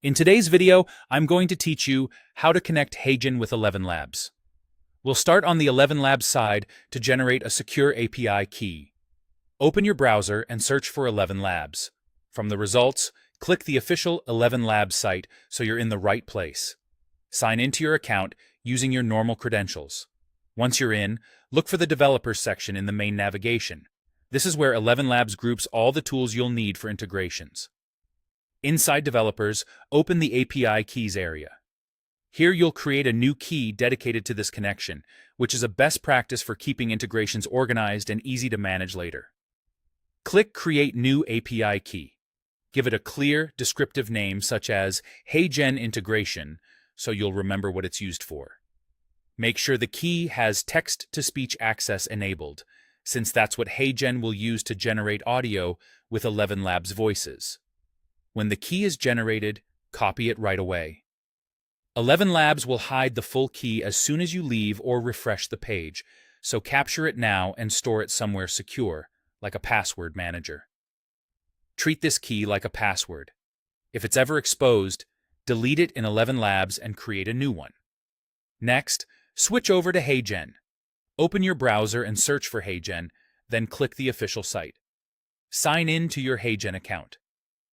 In today's video, I'm going to teach you how to connect Heygen with Elevenlabs. We'll start on the Elevenlabs side to generate a secure API key. Open your browser and search for Elevenlabs. From the results, click the official Elevenlabs site so you're in the right place. Sign into your account using your normal credentials. Once you're in, look for the Developers section in the main navigation. This is where Elevenlabs groups all the tools you'll need for integrations. Inside Developers, open the API Keys area. Here you'll create a new key dedicated to this connection, which is a best practice for keeping integrations organized and easy to manage later. Click Create New API Key. Give it a clear, descriptive name such as Heygen Integration, so you'll remember what it's used for. Make sure the key has text-to-speech access enabled, since that's what Heygen will use to generate audio with Elevenlabs voices. When the key is generated, copy it right away. Elevenlabs will hide the full key as soon as you leave or refresh the page, so capture it now and store it somewhere secure, like a password manager. Treat this key like a password. If it's ever exposed, delete it in Elevenlabs and create a new one. Next, switch over to Heygen. Open your browser and search for Heygen, then click the official site. Sign in to your Heygen account.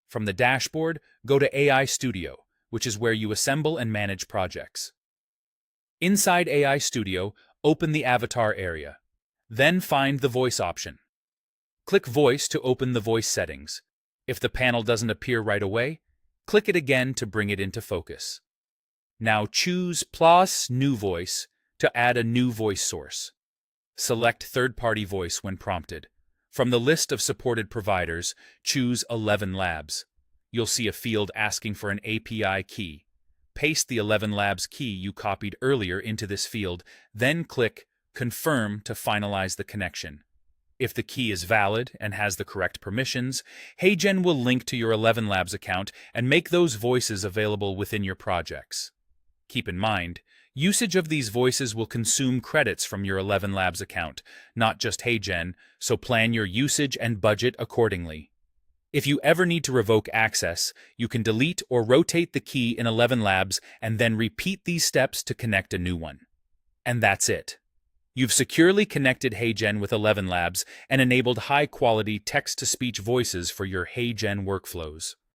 From the dashboard, go to AI Studio, which is where you assemble and manage projects. Inside AI Studio, open the Avatar area. Then find the Voice option. Click Voice to open the voice settings. If the panel doesn't appear right away, click it again to bring it into focus. Now choose Plus New Voice to add a new voice source. Select third-party voice when prompted. From the list of supported providers, choose Elevenlabs. You'll see a field asking for an API key. Paste the Elevenlabs key you copied earlier into this field, then click Confirm to finalize the connection. If the key is valid and has the correct permissions, Heygen will link to your Elevenlabs account and make those voices available within your projects. Keep in mind, usage of these voices will consume credits from your Elevenlabs account, not just Heygen, so plan your usage and budget accordingly. If you ever need to revoke access, you can delete or rotate the key in Elevenlabs and then repeat these steps to connect a new one. And that's it. You've securely connected Heygen with Elevenlabs and enabled high-quality text-to-speech voices for your Heygen workflows.